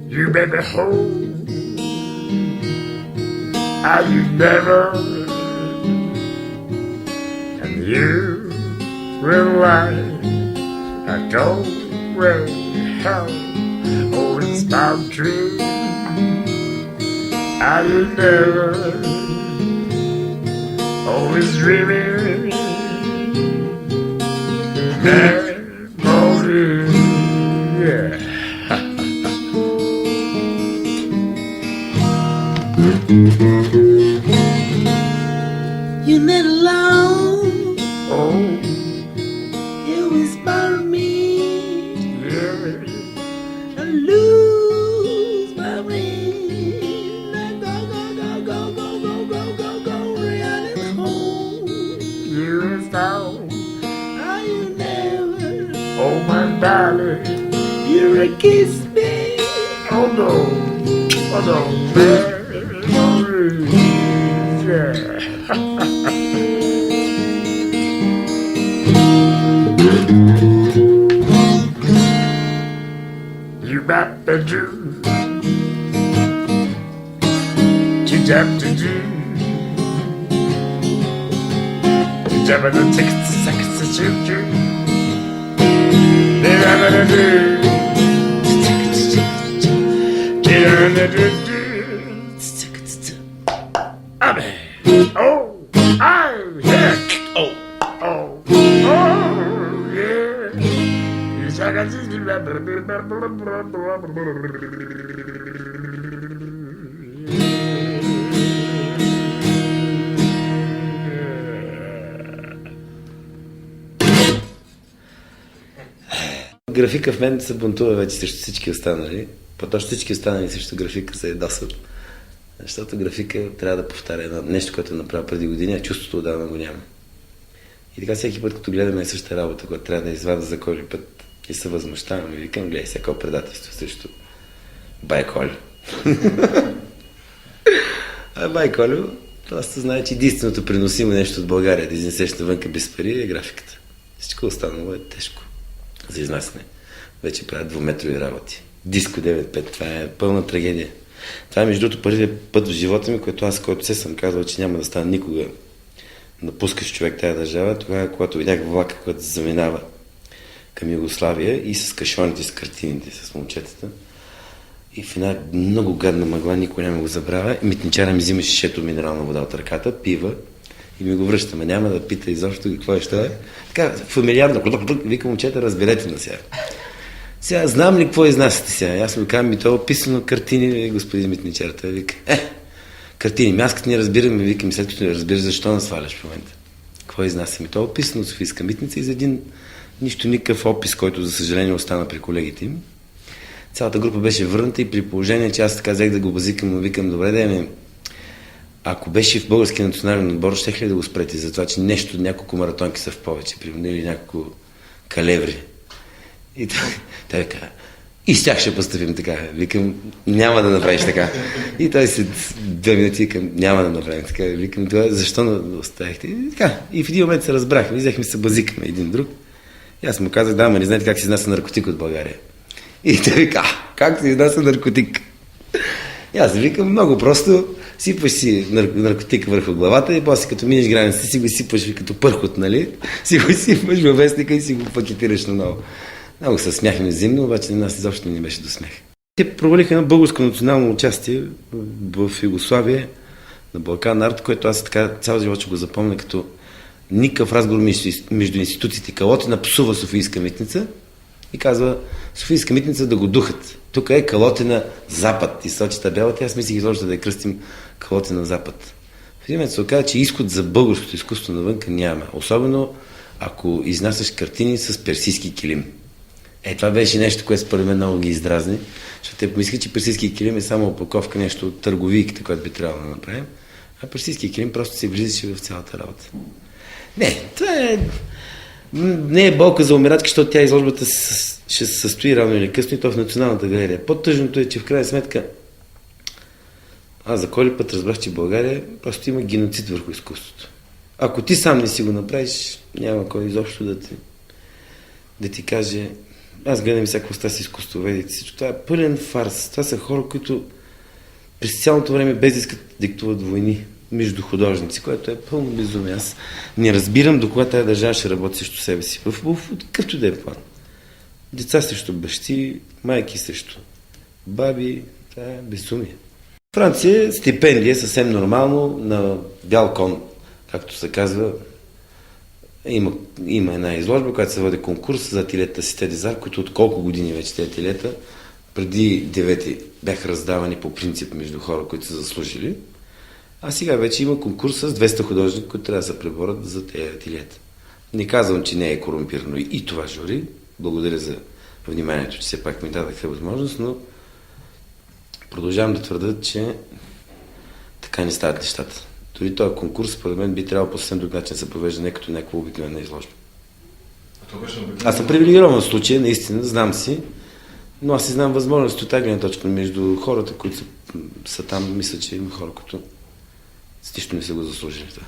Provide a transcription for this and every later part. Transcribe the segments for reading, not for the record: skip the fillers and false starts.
You baby hold how you never, and you realize I don't really help. Oh, it's not true. How you never always dreaming memories. Yeah. You're not alone. Oh, You whisper me yeah. and lose my ring. Go, go, go, go, go, go, go, go, go, running home. You is down. Are you never? Oh, my darling. You kiss me. Oh, no. Oh, no. Memories. Yeah. You got the juice. You got the juice. You got the tickets, seconds to shoot you. They have the juice. They have the juice. Amen. Oh, yeah. Oh, yeah. You got Графика в мен се бунтува вече срещу всички останали. По-точно всички останали срещу графика се ядосват. Защото графика трябва да повтаря едно нещо, което е направил преди години, а чувството отдавна го няма. И така всеки път, като гледаме същата работа, която трябва да извадя за кой път и се възмущавам и викам, гледай всяко предателство срещу бай Колю. А бай Колю просто знае, че единственото приносимо нещо от България да изнесеш навънка без пари е графиката. Всичко останало е тежко за изнасяне. Вече правят двуметрови работи. Диско 9.5, това е пълна трагедия. Това е между другото първият път в живота ми, който се съм казал, че няма да стане никога напускаш човек тая държава, тогава, когато видях влака, който заминава към Югославия и с кашоните, с картините, с момчетата. И в една много гадна мъгла, никой няма го забравя, митничара ми взима шишето минерална вода от ръката, пива и ми го връщаме. Няма да пита изобщо какво е, що е. Така, фамилиарно, вика момчета, разберете на сега. Сега, знам ли какво изнасяте сега? Аз му казвам, то е описано картини, господин митничар. Той вика, картини. Аз като не разбирам, викам, след като не разбираш, защо насваляш в момента? Какво изнасяме? То е описано от Софийска митница и за един никакъв опис, който за съжаление остана при колегите им. Цялата група беше върната и при положение, че аз така взех да го базикам, но викам, добре, да ако беше в българския национален отбор, щех ли да го спрете за това, че нещо, няколко маратонки са в повече, примерно, или няколко калеври. И той каза, и с тях ще постъпим така. Викам, няма да направиш така. И той след 2 минути викам, няма да направим така. Викам, това защо да оставихте? И така. И в един момент се разбрахме, взехме се базикаме един друг. И аз му казах, да, ама не знаете как се изнася наркотик от България. И той вика, как се изнася наркотик? И аз викам, много просто, сипваш си наркотик върху главата и после като минеш границата си го сипваш като пърхот, нали? Си го сипваш във вестника и си го пакетираш наново. Много се смяхме зимно, обаче на нас изобщо не беше до смех. Те провалиха едно българско национално участие в Югославия, на Балкан Арт, което аз така цял живот ще го запомня като никакъв разговор между институциите. Калотина псува Софийска митница и казва Софийска митница да го духат. Тук е Калотина Запад и сочи табелата. Аз мислих изложда да я кръстим Калотина Запад. В един момент се оказа, че изход за българското изкуство навънка няма. Особено ако изнасяш картини с персийски килим. Това беше нещо, което според мен много ги издразни, защото те помислиха, че персийски килим е само опаковка, нещо от търговийката, което би трябвало да направим, а персийски килим просто се влизаше в цялата работа. Не, това не е болка за умиратки, защото тя изложбата ще се състои рано или късно и то в Националната галерия. По-тъжното е, че в крайна сметка аз за кой ли път разбрах, че в България просто има геноцид върху изкуството. Ако ти сам не си го направиш, няма кой изобщо да ти каже. Аз гледам всяко става с изкуствоведите. Всичко това е пълен фарс. Това са хора, които през цялото време без да искат диктуват войни между художници, което е пълно безумие. Аз не разбирам до кога тази държава ще работи срещу себе си. В какъвто да е план. Деца срещу бащи, майки срещу баби. Това е безумие. Франция стипендия е съвсем нормално на бял кон, както се казва. Има една изложба, която се води конкурс за ателиета Сите Дезар, които от колко години вече тези ателиета, преди 9 бяха раздавани по принцип между хора, които са заслужили. А сега вече има конкурс с 200 художника, които трябва да се преборят за тези ателиета. Не казвам, че не е корумпирано и това жури. Благодаря за вниманието, че все пак ми дадаха възможност, но продължавам да твърда, че така не стават нещата. Дори този конкурс, според мен, би трябвало по съвсем друг начин да се провежда, не като някаква обикновена изложба. Аз съм привилегирован в случая, наистина, знам си, но аз си знам възможности от тази гледна точка между хората, които са там. Мисля, че има хора, които стично не са го заслужили това.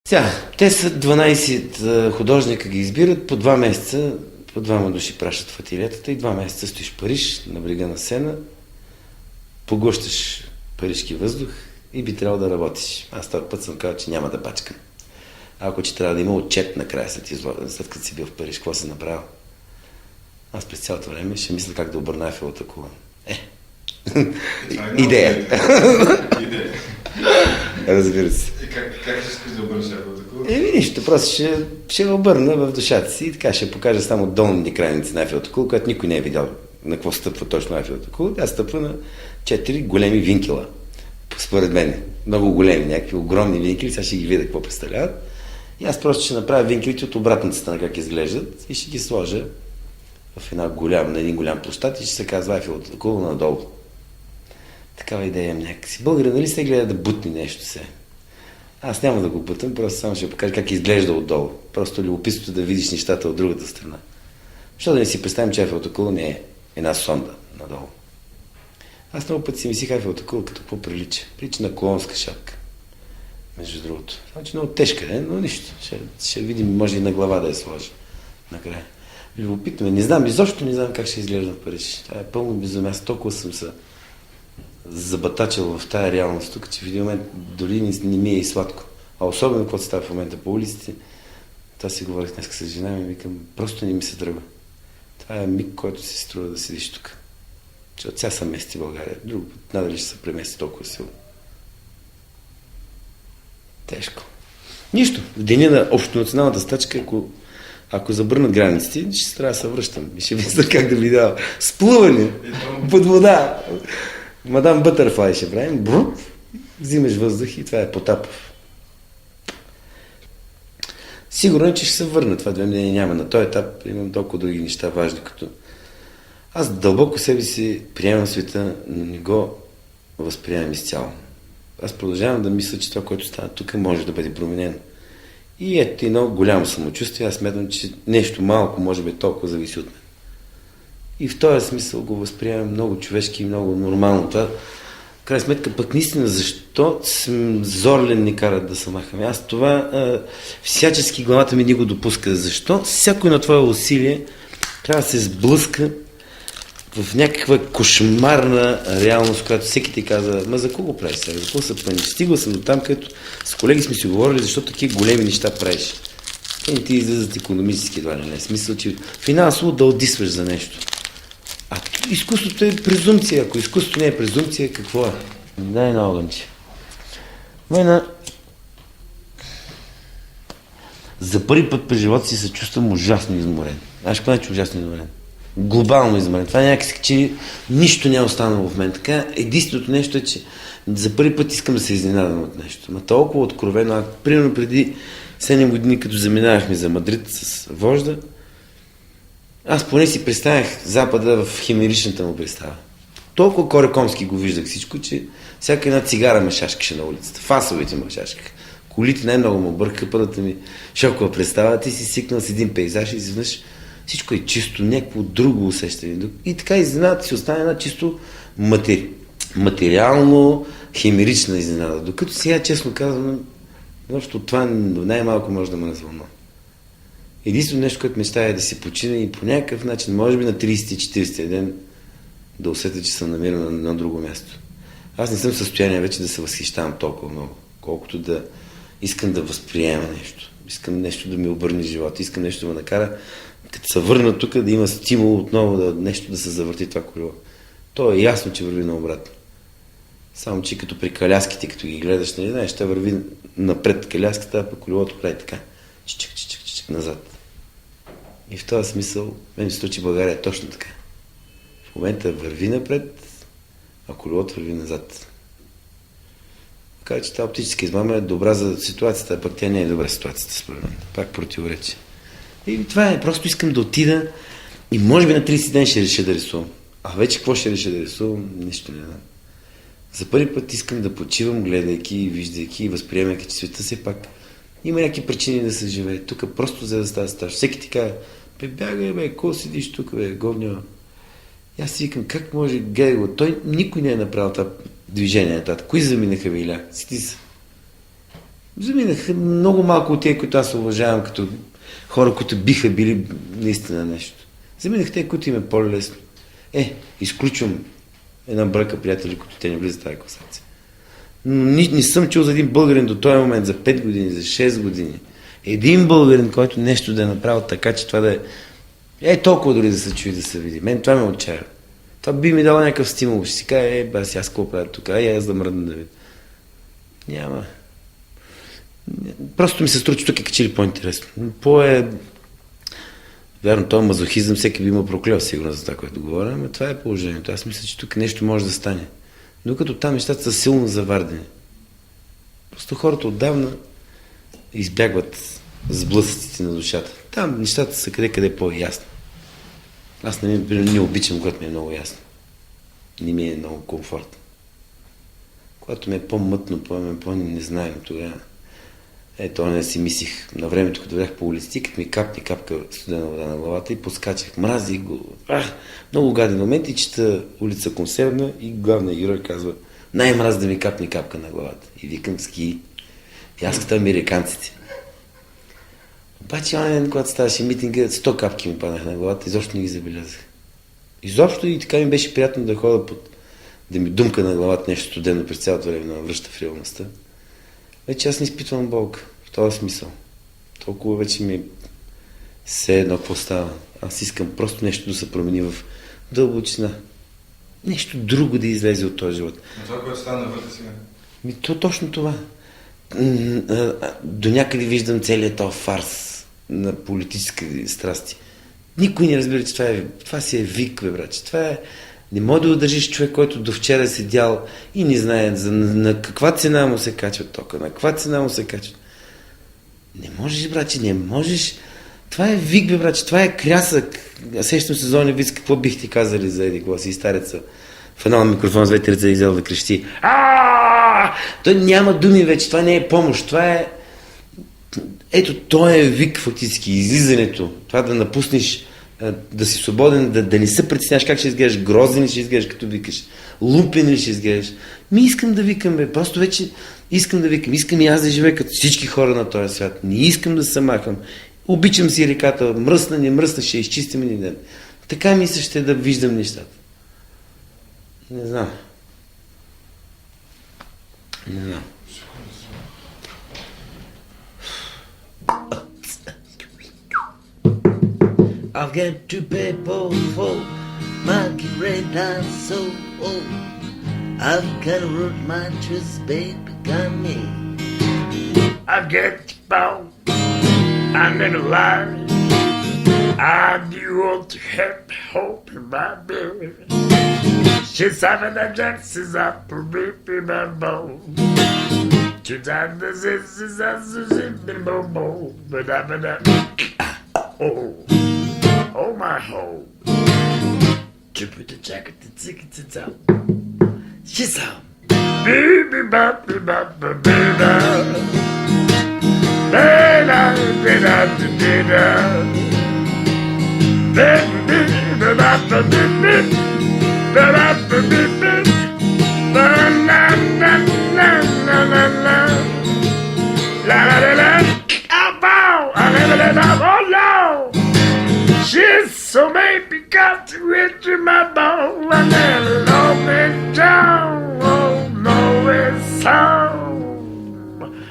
Сега, те са 12 художника ги избират, по 2 месеца, по 2 души пращат в ателиетата и 2 месеца стоиш в Париж, на брега на Сена, поглъщаш парижки въздух и би трябвало да работиш. Аз този път съм казал, че няма да бачкам. Ако че трябва да има отчет накрая след като си бил в Париж, какво си направил? Аз през цялото време ще мисля как да обърна Ейфеловата кула. Идея. Разбира се. Как ще искаш да обърнеш Ейфеловата кула? Нищо, просто ще обърна в душата си и така ще покажа само долните крайници на Ейфеловата кула, която никой не е видял на какво стъпва точно Ейфеловата кула. Тя стъпва на 4 големи винкела. Според мен. Много големи, някакви огромни винкели. Сега ще ги видя какво представляват. И аз просто ще направя винкелите от обратната страна как изглеждат и ще ги сложа на един голям площад и ще се казва Ейфеловата кула надолу. Такава идея имам някакси. Българин, нали се гледа да бутни нещо се? Аз няма да го бутам, просто само ще покажа как изглежда отдолу. Просто любопитството да видиш нещата от другата страна. Защо да не си представим, че Ейфеловата кула не е една сонда надолу? Аз много пъти си мислих Ейфеловата кула като какво прилича. Прилича на колонска шапка. Между другото. Значи много тежка, не? Но нищо. Ще видим, може и на глава да я сложа. Накрая. Любопитно. Не знам, изобщо не знам как ще изглежда в Париж. Това е пълно безумие. Аз толкова съм се забатачил в тая реалност тук, че в един момент дори не ми е и сладко. А особено какво става в момента по улиците, това си говорих днес с жена ми, викам, просто не ми се тръгва. Това е миг, който се струва да седиш тук. Защото сега са мести в България. Друг път надали ще се премести толкова силно. Тежко. Нищо. В деня на общонационалната стачка, ако забърнат границите, ще трябва да се връщам. И ще мисля как да видя сплуване под вода. Мадам Бътърфлай ще правим. Взимаш въздух и това е Потапов. Сигурно е, че ще се върна. Това 2 мнения няма. На този етап имам толкова други неща важни, като аз дълбоко себе си приемам света, но не го възприемам изцяло. Аз продължавам да мисля, че това, което става тук, може да бъде променено. И ето едно голямо самочувствие. Аз смятам, че нещо малко може би толкова зависи от мен. И в този смисъл го възприемам много човешки и много нормално. Това, в крайна сметка, пък наистина, защо Зорлен ни карат да се махаме? Аз това всячески главата ми не го допуска. Защо всяко едно твое усилие трябва да се сблъска в някаква кошмарна реалност, която всеки ти казва, ма за кого правиш сега? За какво се пъниш? Стигал съм до там, където с колеги сме си говорили, защо такива големи неща правиш. Те не ти излизат икономически едва не. Смисъл, че финансово да отдисваш за нещо. А изкуството е презумпция. Ако изкуството не е презумпция, какво е? Дай на огънче. За първи път през живота си се чувствам ужасно изморен. Знаеш какво значи ужасно изморен? глобално измерен. Това някакси, че нищо не е останало в мен. Така, единственото нещо е, че за първи път искам да се изненадам от нещо. Ма толкова откровено. Примерно преди 7 години, като заминавахме за Мадрид с вожда, аз поне си представях Запада в химеричната му представа. Толкова корекомски го виждах всичко, че всяка една цигара ме шашкаше на улицата. Фасовете ме шашкаха. Колите най-много му бърка, първата ми шокова представа. Ти си свикнал с един пейзаж и изведнъж всичко е чисто, някакво друго усещане. И така изненадата си остане една чисто материално, химерична изненада. Докато сега, честно казвам, защото това най-малко може да ме развълнува. Единственото нещо, което мечтая е да си почина и по някакъв начин, може би на 30-40 ден, да усетя, че съм намиран на друго място. Аз не съм в състояние вече да се възхищавам толкова много, колкото да искам да възприема нещо. Искам нещо да ми обърне живота, искам нещо да ме накара, като се върна тук, да има стимул отново да нещо да се завърти това колело. То е ясно, че върви наобратно. Само, че като при каляските, като ги гледаш, не знаеш, ще върви напред каляската, а пък колелото прави така. Чичик, назад. И в този смисъл, мен се случи България е точно така. В момента върви напред, а колелото върви назад. Така че тази оптическа измама е добра за ситуацията, а пък тя не е добра ситуацията, според мен. Пак противоречи. И това е, просто искам да отида и може би на 30 ден ще реша да рисувам. А вече какво ще реша да рисувам, нищо не знам. За първи път искам да почивам, гледайки, виждайки и възприемайки, че света все пак има някакви причини да се живее. Тук просто за да става стаж. Всеки ти казва, бягай, ко седиш тук, говня. И аз си викам, как може, гледай го, той никой не е направил това движение нататък. Кои заминаха Виля? Сети се. Заминаха много малко от тия, които аз уважавам като хора, които биха били наистина нещо. Заминаха те, които им е по-лесно. Изключвам една бръка приятели, които те не влизат в тази класация. Но не съм чул за един българин до този момент, за 5 години, за 6 години. Един българин, който нещо да е направил така, че това да е толкова дори да се чуи, да се види. Мен това ме отчаява. Това би ми дало някакъв стимул. Ще си кажа, аз какво правя тук, аз да мръдна да видя. Няма. Просто ми се струва, че тук е качили по-интересно. Вярно, този мазохизъм всеки би има проклел сигурно за това, което говоря, но това е положението. Аз мисля, че тук нещо може да стане. Докато там нещата са силно завардени. Просто хората отдавна избягват сблъсъците на душата. Там нещата са къде по-ясно. Аз не обичам, когато ми е много ясно. Не ми е много комфортно. Когато ми е по-мътно, не знаем тогава. Не си мислих на времето, като бях по улиците, като ми капни капка студена вода на главата и подскачах. Мразих го. Много гаден момент и чета улица Консервна и главният герой казва, най-мраз да ми капни капка на главата. И викам ски. И аз като американците. Обаче, когато ставаше митинга, 100 капки ми паднах на главата, изобщо не ги забелязах. Изобщо и така ми беше приятно да хода да ми думка на главата нещо студено през цялото време да връща в реалността. Вече аз не изпитвам болка в този смисъл. Толкова вече ми все едно какво става. Аз искам просто нещо да се промени в дълбочина. Нещо друго да излезе от този живот. Но това, което става навътре сега? Точно това. До някъде виждам целият този фарс на политически страсти. Никой не разбира, че това си е вик, брат. Това е... Не може да удържиш човек, който до вчера е седял и не знае на каква цена му се качва тока, на каква цена му се качва. Не можеш, браче, не можеш. Това е вик, браче, това е крясък. Сещам сезонни виц, какво бих ти казали за еди гласи и стареца. В една микрофон с двете ръце изял да крещи. Той няма думи вече, това не е помощ, това е... То е вик фактически, излизането. Това да напуснеш, да си свободен, да не се притесняваш как ще изглеждаш, грозен ли ще изглеждаш, като викаш, лупен ли ще изглеждаш. Искам да викам, просто вече искам да викам. Искам и аз да живея като всички хора на този свят. Не искам да се махам. Обичам си реката, мръсна, не мръсна, ще изчистим един ден. Така ми се ще да виждам нещата. Не знам. I've got to pay for monkey red dinosaur. I've got to root my truth, baby, got me. I've got bone under the line. And you want to have hope in my baby. She's having the Jacksons up for me in my bone. To time the sisters as in the bobo. But I'm in that. Oh my home. To put the jacket, the ticket, it's out. She's out. Baby, baby, baby, baby. She's so maybe got to reach my bone and then love me down. Oh no, it's home.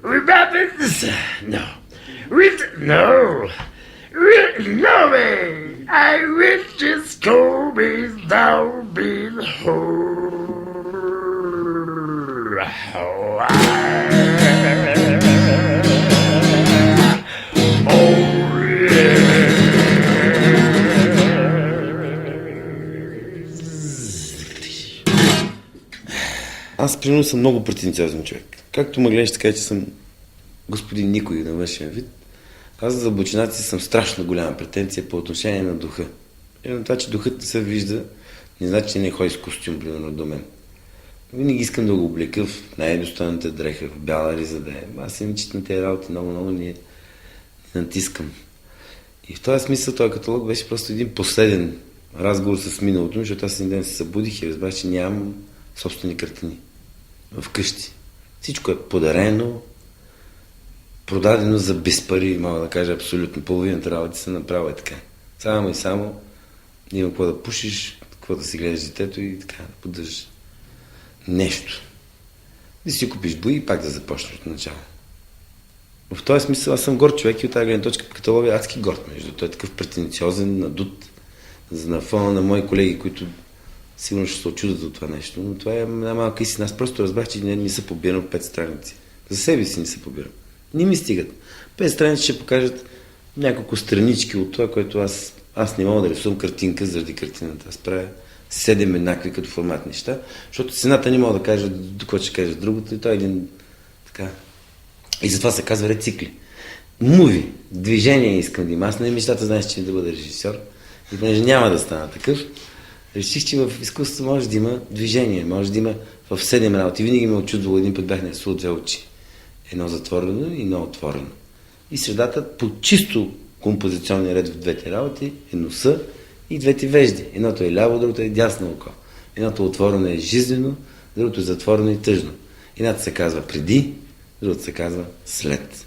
Remember this? No. No. No way. I wish this Kobe's down being whole. Oh, Аз примерно съм много претенциозен човек. Както ме гледаш, така че съм господин никой на външен вид. Аз за дълбочината си съм страшно голяма претенция по отношение на духа. И на това, че духът не се вижда, не значи, че не ходи с костюм, примерно, до мен. Винаги искам да го облека в най-достойната дреха, в бяла риза да е. Аз им чит на тези работи много не натискам. И в този смисъл този каталог беше просто един последен разговор с миналото, защото аз един ден се събудих и разбрах, че нямам собствени картини вкъщи. Всичко е подарено, продадено за без пари, мога да кажа абсолютно. Половината работи се направи така. Само и само има какво да пушиш, какво да си гледаш детето и така да поддържаш нещо. Да си купиш бои и пак да започнеш от начало. В този смисъл аз съм горд човек и от тази гледна точка по каталога е адски горд между. Той е такъв претенциозен, надут на фона на мои колеги, които сигурно ще се очудят от това нещо, но това е една малка истина. Аз просто разбрах, че не са побирам 5 страници. За себе си не се побирам. Не ми стигат. 5 страници ще покажат няколко странички от това, което аз не мога да рисувам картинка заради картината. Аз правя 7 еднакви като формат неща, защото цената не мога да кажа докато ще кажа другото и това е един така. И затова се казва рецикли. Муви, движение искам да има. Аз не мечтата, знаеш, че да бъда режисьор и понеже няма да стана такъв, реших, че в изкуството може да има движение, може да има в 7 работи. Винаги ме очудвало, един път бях нарисувал 2 очи. Едно затворено и едно отворено. И средата по чисто композиционния ред в двете работи е носа и двете вежди. Едното е ляво, другото е дясно око. Едното отворено е жизнено, другото е затворено и тъжно. Едното се казва преди, другото се казва след.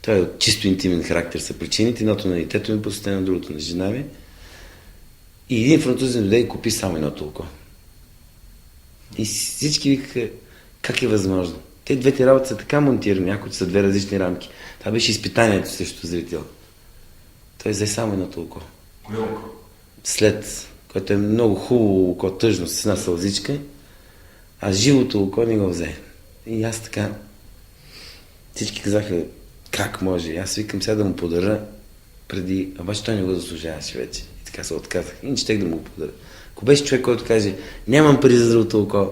Това е от чисто интимен характер са причините. Едното на детето ми посетено, другото на жена ми. И един французин дойде и купи само едното око. И всички викаха, как е възможно? Те двете работи са така монтирани, някои са 2 различни рамки. Това беше изпитанието срещу зрител. Той взе само едното око. Кое око? След, което е много хубаво око, тъжно, с една сълзичка, а живото око не го взе. И аз така, всички казаха, как може? Аз викам сега да му подаря преди, обаче той не го заслужаваше вече. И така се отказах. И не щех да му го подаря. Ако беше човек, който каже, нямам пари за другото око,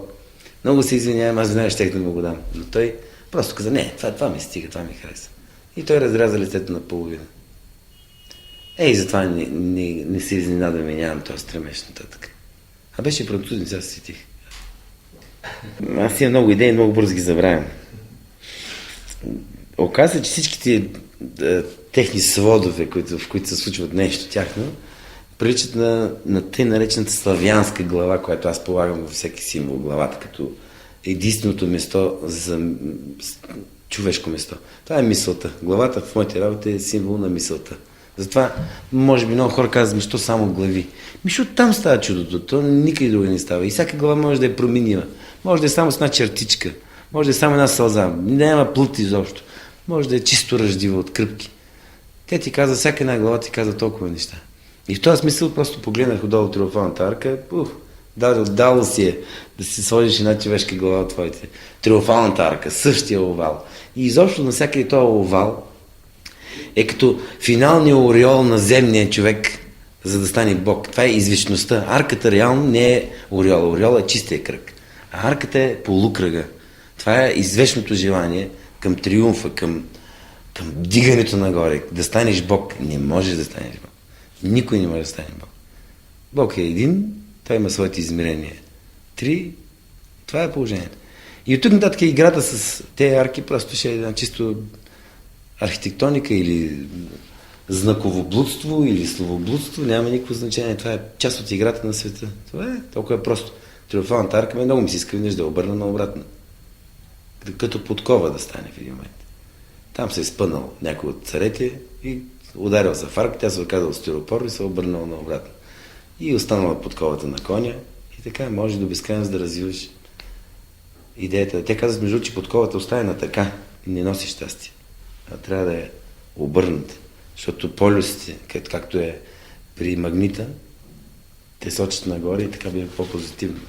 много се извинявам, аз веднага щех да му го дам. Но той просто каза, не, това ми стига, това ми хареса. И той разряза лицето на половина. Ей, затова не се изненадваме, нямам този стремеж нататък. А беше французин, сега се сетих. Аз имам много идеи, много бързо ги забравям. Оказва се, че всичките техни сводове, в които се случват нещо тяхно, приличат на тъй наречената славянска глава, която аз полагам във всеки символ главата, като единственото место за човешко место. Това е мисълта. Главата в моите работи е символ на мисълта. Затова, може би, много хора казват, защо само глави? Защото там става чудото, то никъде друга не става. И всяка глава може да е променила. Може да е само с една чертичка, може да е само една сълза, няма плът изобщо. Може да е чисто ръждива от кръпки. Те ти казват, всяка една глава ти казва толкова неща. И в този смисъл просто погледнах отдолу триумфалната арка, дало си е да си сложиш една човешка глава от твоите. Триумфалната арка, същия овал. И изобщо навсякъде този овал е като финалния ореол на земния човек, за да стане Бог. Това е извечността. Арката реално не е ореола. Ореола е чистия кръг. А арката е полукръга. Това е извечното желание към триумфа, към дигането нагоре. Да станеш Бог. Не можеш да станеш Бог. Никой не може да стане Бог. Бог е един, той има своите измерения. 3, това е положението. И от тук нататък играта с тези арки просто ще е една чисто архитектоника или знаковоблудство или словоблудство, няма никакво значение. Това е част от играта на света. Това е толкова просто. Триумфалната арка много ми се иска да обърна наобратно. Като подкова да стане в един момент. Там се е спънал някой от царете и ударил за фарк, тя се оказала стиропор и се обърнала наобратно. И останала подковата на коня и така може до безкрайност да развиваш идеята. Те казват между, че подковата оставена така и не носи щастие. А трябва да е обърната. Защото полюсите, както е при магнита, те сочат нагоре и така бива по-позитивно.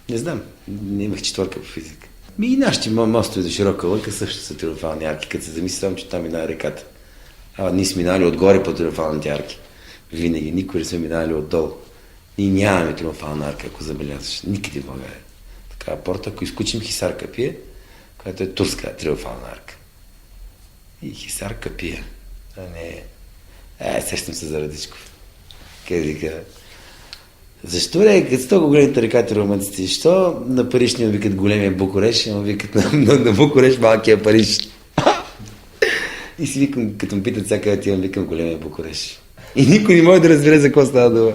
Не знам, не имах четвърка по физика. И нашите мостове за широка лъка също са триумфални арки, като се замисли само, че там минава реката. Ние сме минали отгоре по триумфалните арки. Винаги, никой не сме минали отдолу. Ние нямаме триумфална арка, ако забелязваш. Никъде в България. Такава порта, ако изключим Хисар Капия, която е турска триумфална арка. И Хисар Капия. А не сещам се за Радичков. Къде вика, защо като сто големите рекати романците, защо на Париж не викат големия Букуреш, а викат на Букуреш малкия Париж. И си викам, като ме питат сега къде отивам, викам големия Букуреш. И никой не може да разбере за какво става дума.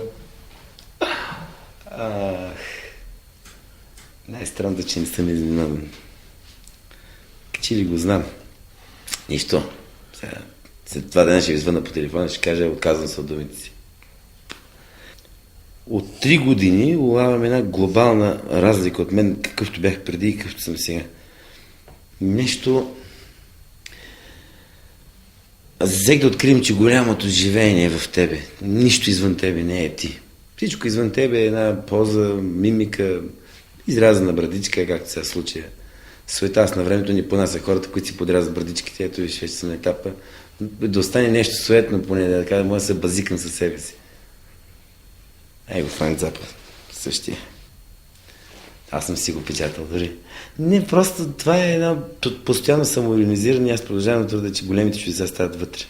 Най-странното, че не съм изненадан. Че ли го знам? Нищо. След 2 дена ще ви звъна по телефона, ще кажа, отказвам се от думите си. От 3 години улавям една глобална разлика от мен, какъвто бях преди и какъвто съм сега. Нещо... Аз взех да открием, че голямото живеене е в тебе. Нищо извън тебе не е ти. Всичко извън тебе е една поза, мимика, изрязана брадичка, както сега случая. Света, аз на времето ни понася хората, които си подрязват брадичките, ето виж, вече съм на етапа. Да остане нещо суетно, поне да кажа, може да се базикам със себе си. Го Франк Запа, същия. Аз съм си го печатал дори. Не, просто това е едно постоянно самоиронизиране. Аз продължавам да твърда, че големите чудеса стават вътре.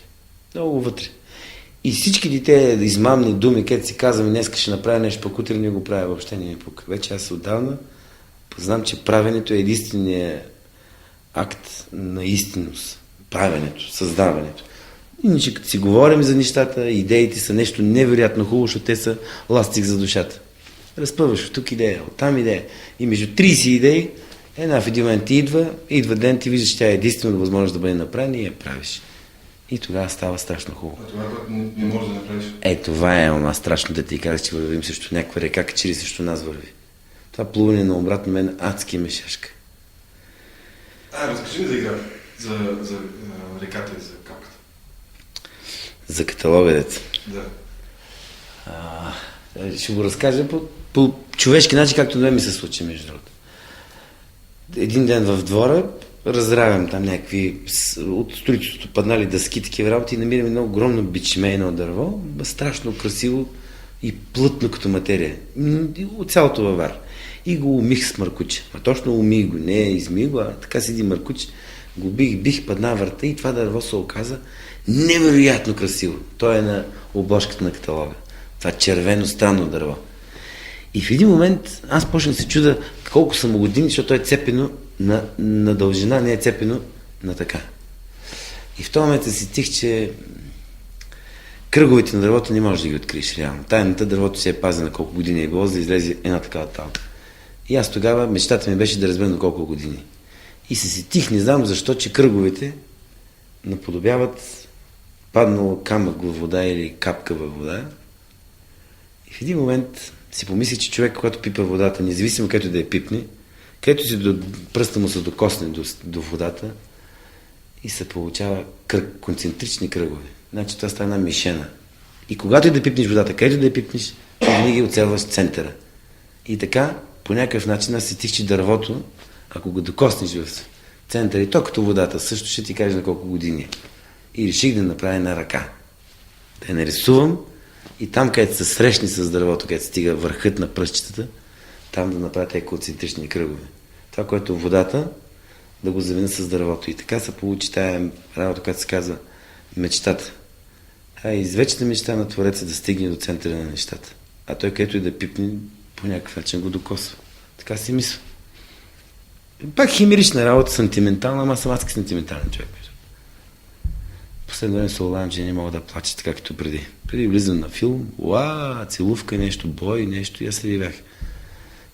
Много вътре. И всички те измамни думи, където си казваме, днес ще направя нещо, пък утре не го правя, въобще не ми пука. Вече аз отдавна познам, че правенето е единственият акт на истинност. Правенето, създаването. Иначе като си говорим за нещата, идеите са нещо невероятно хубаво, защото те са ластик за душата. Разпъваш от тук идея, от там идея. И между 30 идеи, една в един момент идва ден, ти виждаш, тя е единствено възможност да бъде направена и я правиш. И тогава става страшно хубаво. А това, което не можеш да направиш? Това е това страшно да ти кажа, че вървим срещу някаква река, че ли срещу нас върви. Това плуване на обратно мен адски ме шашка. Разкажи ми за играта, за реката и за капката. За каталогът. Да. Ще го разкажа по човешки начин, както да ми се случи, между другото. Един ден в двора разравям там някакви от строителството паднали дъски, такива работи и намираме едно огромно бичмейно дърво, страшно красиво и плътно като материя. От цялото във вар. И го умих с маркуче. Точно умих го, не измих го, а така седи маркуче. Го бих падна върта и това дърво се оказа невероятно красиво. То е на обложката на каталога. Това червено странно дърво. И в един момент аз почнах да се чуда колко са му години, защото то е цепено на дължина, не е цепено на така. И в този момент се сетих, че кръговете на дървото не можеш да ги откриеш реално. Тайната дървото се е пази на колко години е било, за да излезе една такава талка. И аз тогава мечтата ми беше да разбера на колко години. И се сетих, не знам защо, че кръговете наподобяват паднал камък във вода или капка във вода. И в един момент си помислих, че човек, когато пипа водата, независимо където да я пипне, където си до пръста му се докосне до водата и се получава концентрични кръгове. Значи това става една мишена. И когато и да пипнеш водата, където да я пипнеш, винаги оцелваш центъра. И така, по някакъв начин аз сетих, че дървото, ако го докоснеш в центъра, и то като водата, също ще ти каже на колко години. И реших да направя една ръка. Да я нарисувам и там, където се срещни с дървото, където стига върхът на пръстчетата, там да направя тези концентрични кръгове. Това, което е водата, да го завина с дървото. И така се получи тая работа, която се казва мечтата. Извечната мечта на Твореца да стигне до центъра на нещата. А той, където и да пипне, по някакъв начин го докосва. Така си мисля. Пак химерична работа, сантиментална, ама съм адски сантиментален човек. Последно време се улавям, че не мога да плача така, като преди. Преди влизам на филм, целувка, нещо, бой, нещо, и аз се бях.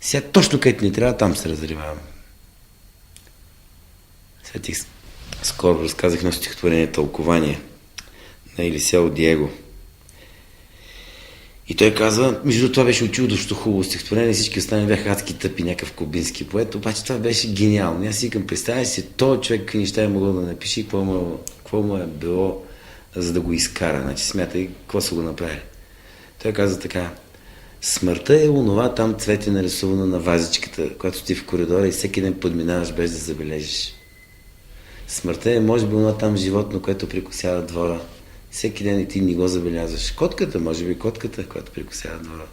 Сега точно където не трябва, там се разривавам. Скоро разказах едно стихотворение "Тълкование" на Елисео Диего. И той казва, между това беше чудовищно хубаво стихотворение, всички останали бяха адски тъпи, някакъв кубински поет, обаче това беше гениално. Аз си викам, представя си, този човек какви неща е могъл да напише, какво му е било, за да го изкара. Значи смятай, какво са го направили. Той каза така: смъртта е онова там цвете нарисувано на вазичката, която стои в коридора и всеки ден подминаваш без да забележиш. Смъртта е може би онова там животно, което прикосява двора. Всеки ден и ти не го забелязваш. Котката, може би котката, която прикосява двора.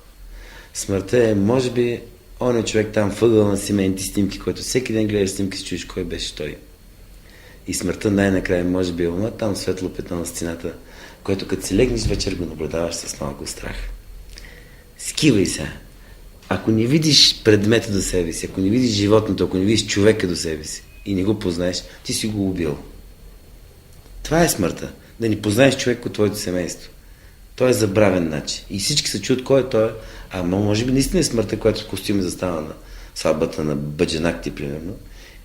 Смъртта е може би оня човек там въгъл на семейните снимки, който всеки ден гледаш снимки и си чуеш кой беше той. И смъртта най-накрая може би е онова там светло петно на стената, което като си легнеш вечер го наблюдаваш с малко страх. Скивай се. Ако не видиш предмета до себе си, ако не видиш животното, ако не видиш човека до себе си и не го познаеш, ти си го убил. Това е смъртта. Да не познаеш човек от твоето семейство. Той е забравен начин. И всички се чуят кой е той. Може би наистина е смъртта, която с костюми застава на сватбата на Баджанакти, примерно.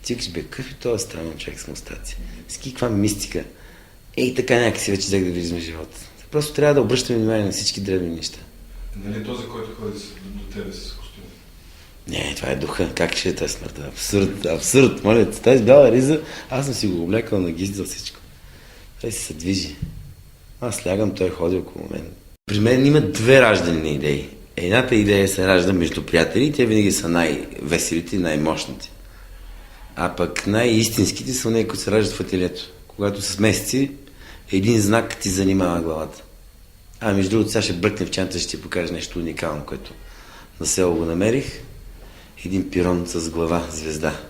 Ти кажеш, какъв е този странен човек с мустаци? С каква мистика? И така някакси вече взех да влизаме в живота. Просто трябва да обръщаме внимание на всички древни неща. Нали този, който ходи до тебе с костюм? Не, това е духа. Как ще е тази смъртта? Абсурд, моля. Тази бяла риза, аз съм си го облекал на гизд за всичко. Той се движи. Аз лягам, той ходи около мен. При мен има две раждани идеи. Едната идея се ражда между приятели и те винаги са най-веселите и най-мощните. А пък най-истинските са онези, които се раждат в ателието. Когато с месеци един знак ти занимава главата. Между другото, сега ще бръкне в чанта, ще ти покажа нещо уникално, което на село го намерих. Един пирон с глава звезда.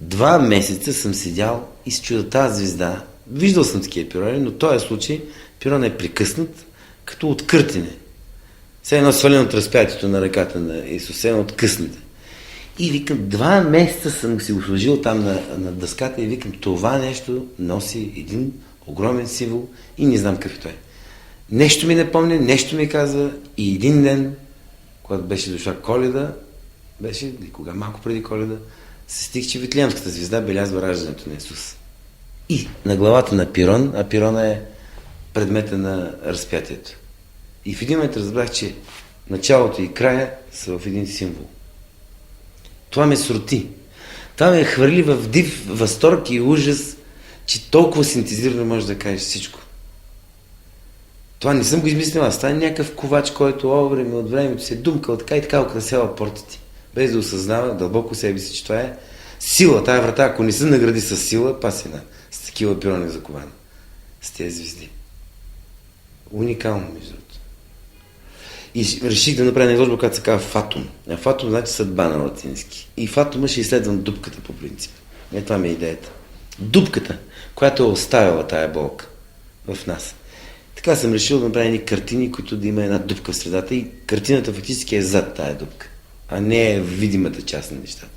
2 месеца съм седял и с чуда тази звезда. Виждал съм такива пирони, но в този случай пирон е прекъснат като откъртене. Все едно свалено от разпятието на ръката на Исус, все едно откъснете. И викам, 2 месеца съм си го сложил там на дъската и викам, това нещо носи един огромен символ и не знам какъв е той. Нещо ми напомня, нещо ми казва и един ден, когато беше дошла Коледа, беше кога малко преди Коледа, се стих, че Витлеемската звезда белязва раждането на Исус. И на главата на пирон, а пирона е предмета на разпятието. И в един момент разбрах, че началото и края са в един символ. Това ме срути. Това ме хвърли в див възторг и ужас, че толкова синтезирано може да кажеш всичко. Това не съм го измислил, аз стане някакъв ковач, който от времето се е думкал така и така украсява портите. Без да осъзнава дълбоко себе си, че това е сила. Тая врата, ако не се награди с сила, пасина. С такива пирони закована. С тези звезди. Уникално, между другото. И реших да направя изложба, която се казва Фатум. А Фатум значи съдба на латински. И Фатума ще изследвам дупката по принцип. Това ми е идеята. Дупката, която е оставила тая болка в нас. Така съм решил да направя едни картини, които да има една дупка в средата и картината фактически е зад тая дупка, а не е видимата част на нещата.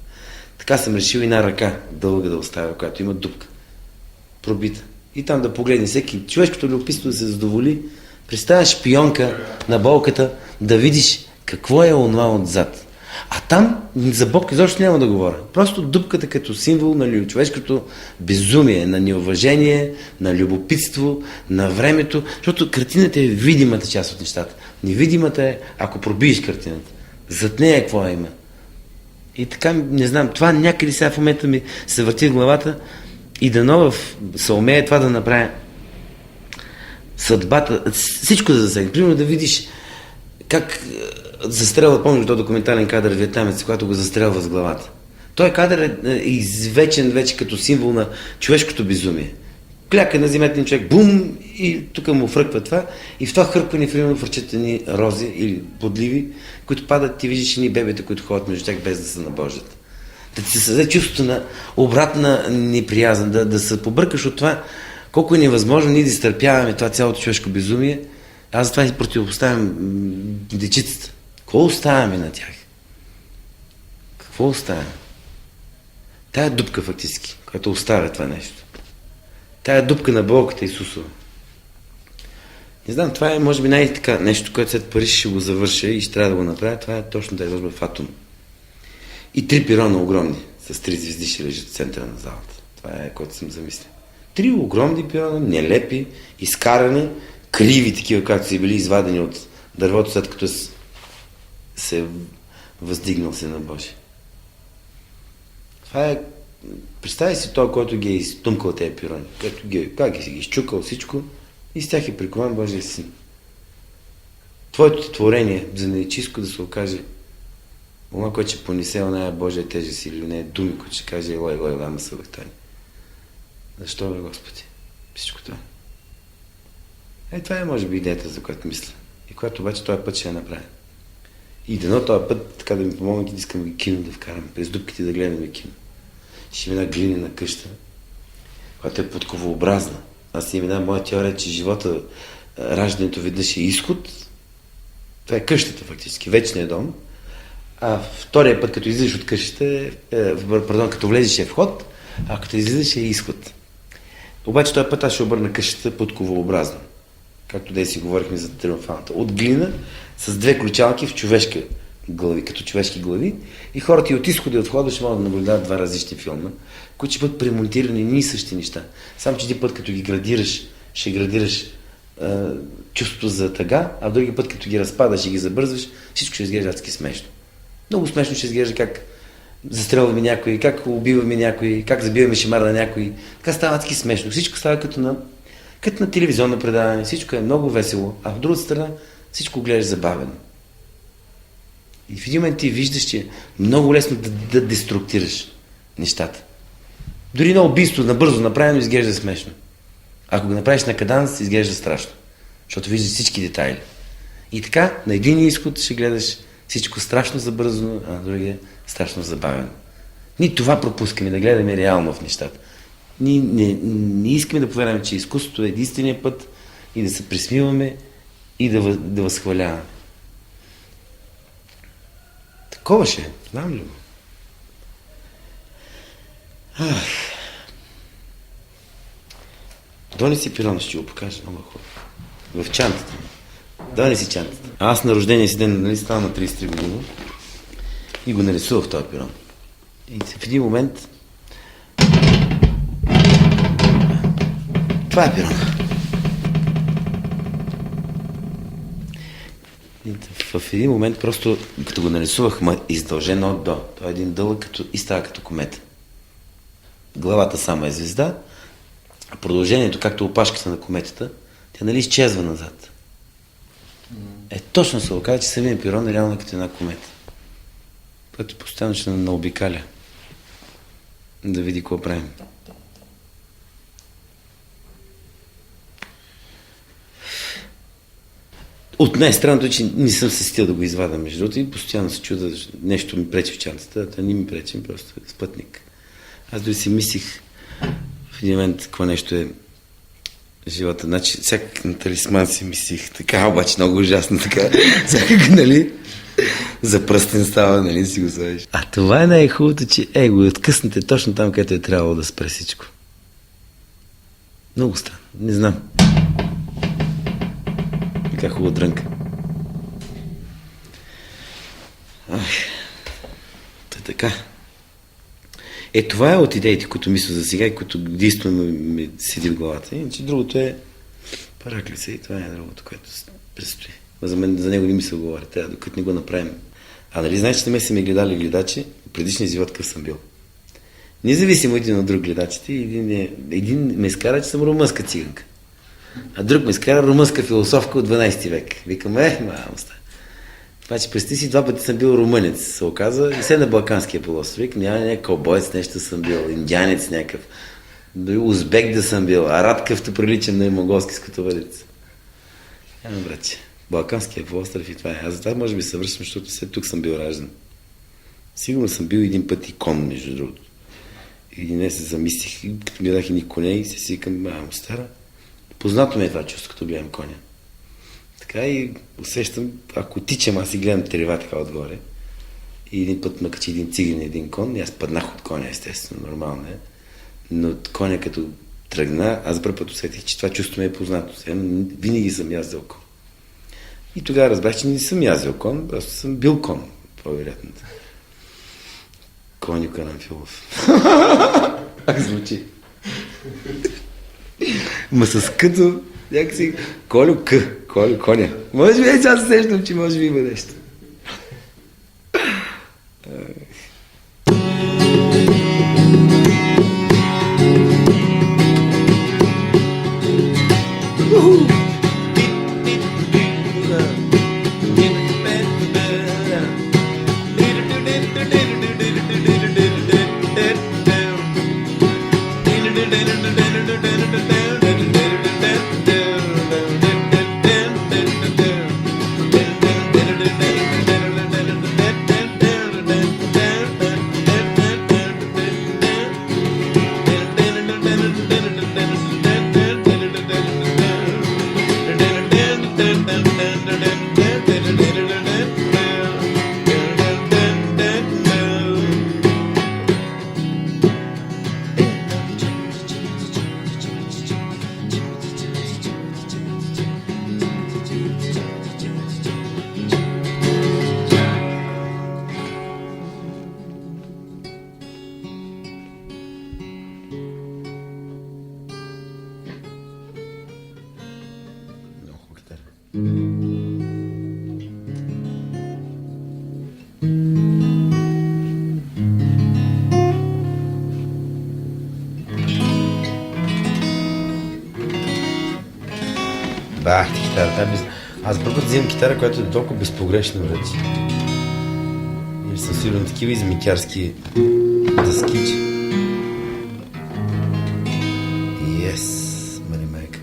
Така съм решил една ръка дълга да оставя, която има дупка. Пробита. И там да погледне всеки. Човешкото любопитство да се задоволи. Представя шпионка на болката да видиш какво е онова отзад. А там за Бог изобщо няма да говоря. Просто дупката като символ на човешкото безумие, на неуважение, на любопитство, на времето, защото картината е видимата част от нещата. Невидимата е, ако пробиеш картината. Зад нея какво има. И така, не знам, това някъде сега в момента ми се върти в главата и дано се умее това да направя съдбата, всичко да засегне. Примерно да видиш как застрелва, помниш този документален кадър виетнамец, когато го застрелва с главата. Той кадър е извечен вече като символ на човешкото безумие. кляка на земята един човек, бум, и тук му фръква това. И в това хъркване, примерно, върчат ни рози или подливи, които падат, ти виждаш ни бебета, които ходят между тях без да се набождат. Да ти се създаде чувството на обратна неприязан, да се побъркаш от това, колко е невъзможно ние да изтърпяваме това цялото човешко безумие. Аз затова си противопоставям дечицата. Какво оставяме на тях? Какво оставяме? Тая дупка фактически, която оставя това нещо. Тая дупка на болката Исусова. Не знам, това е може би най-така нещо, което след Париж ще го завърша и ще трябва да го направя. Това е точно тази изложба в Атом. И 3 пирона огромни, с 3 звезди ще лежат в центъра на залата. Това е, което съм замислил. 3 огромни пирона, нелепи, изкарани, криви такива, както са били извадени от дървото, след като се въздигнал се на Божие. Това е... Представи си той, който ги е изтумкал тези пирони, как ги си ги изчукал всичко и с тях е прикован Божия син. Твоето творение, за нечиско да се окаже това, което ще понесе оная Божия тежест или не думи, които ще каже Елой, Елой, лама събахтани. Защо, бе, Господи? Всичко това. Това е, може би, идеята, за която мисля. И която обаче този път ще я направя. И дано този път, така да ми помогнете, да искам ги кино да вкарам, през дупките да гледаме кино. Ще има една глинена къща, която е подковообразна. Аз имам една моя теория, че живота, раждането веднъж е изход. Това е къщата, фактически, вечният дом. А втория път, като излизаш от къщата, като влезеш е вход, а като излизаш е изход. Обаче този път аз ще обърна къщата подковообразна. Както да си говорихме за триумфалната. От глина, с 2 ключалки в човешки глави, като човешки глави. И хората и от изхода и от входа ще могат да наблюдават 2 различни филма, които ще бъдат премонтирани ни същи неща. Само, че един път, като ги градираш, ще градираш чувството за тъга, а други път, като ги разпадаш и ги забързваш, всичко ще изглежда адски смешно. Много смешно ще изглежда как застрелваме някой, как убиваме някой, как забиваме шимар на някой. Така става адски смешно. Всичко става като на телевизионно предаване. Всичко е много весело, а в другата страна всичко гледаш забавено. И в един момент ти виждаш, че е много лесно да деструктираш нещата. Дори на убийство, набързо направено, изглежда смешно. Ако го направиш на каданс, изглежда страшно. Защото виждаш всички детайли. И така, на един изход ще гледаш всичко страшно забързано, а на другия страшно забавено. Ние това пропускаме, да гледаме реално в нещата. Ние не искаме да повярваме, че изкуството е единствения път и да се присмиваме и да възхваляваме. Такова ще е, знам ли го? Донеси пирон, ще го покажа, много хубаво. В чантата. Донеси чантата. Аз на рождения си ден, нали, стана на 33 години и го нарисувах този пирон. И в един момент това е пирон. В един момент просто, като го нарисувах, издължено от до. Това е един дълъг и става като комета. Главата само е звезда, а продължението, както опашката на кометата, тя нали изчезва назад. Точно се оказа, че самият пирон е реално като една комета. Което постоянно ще наобикаля. Да види какво правим. От най-странното е, че не съм се стил да го извада между другото и постоянно се чуда, нещо ми пречи в чантата, а не ми пречи, просто е спътник. Аз дори си мислих в един момент какво нещо е живота. Значи, всяк на талисман си мислих така, обаче много ужасно така. Всякак, нали, за пръстен става, нали, си го сложиш. А това е най-хубавото, че го откъснете точно там, където е трябвало да спре всичко. Много странно, не знам. Така хубава дрънка. Така. Това е от идеите, които мисля за сега и които действително ми седи в главата. Иначе другото е параклиса и това е другото, което предстои. За мен, за него не мисля да говоря, трябва докато не го направим. А нали знаеш, че ме са ми гледали гледачи, предишния живот къв съм бил. Независимо един от друг гледачите, един ме изкара, че съм румънска циганка. А друг ме изкара румънска философка от 12 век. Викам, маламоста. Значи, представи си, 2 пъти съм бил румънец, се оказа, и се на Балканския полуостров. Няма някакъв кълбоец, нещо съм бил, индианец някакъв. Дори узбек да съм бил, а радкъвто приличам на монголски скотовъдец. Братче, Балканския полуостров и това е. Аз затова може би се връщам, защото все тук съм бил раждан. Сигурно съм бил един път и кон, между другото. И не се замислих, като гледах едни коне и се си викам, мамо стара. Познато ми е това чувство, като гледам коня. Така и усещам, ако тичам, аз си гледам трева така отгоре. И един път ме качи един циган, един кон, и аз паднах от коня, естествено, нормално е. Но коня като тръгна, аз за първи път усетих, че това чувство ми е познато. Винаги съм язил кон. И тогава разбрах, че не съм язил кон, просто съм бил кон, по-вероятно. Коню Карамфилов. Как звучи? Ма с като някакси Колю К. Колю Коня. Може би сега се сещам, че може би има нещо. Бах ти китарата. Аз първо път взимам китара, която е толкова безпогрешна вече. И съм сигурен такива измикярски дъскичи. Yes, мали майка.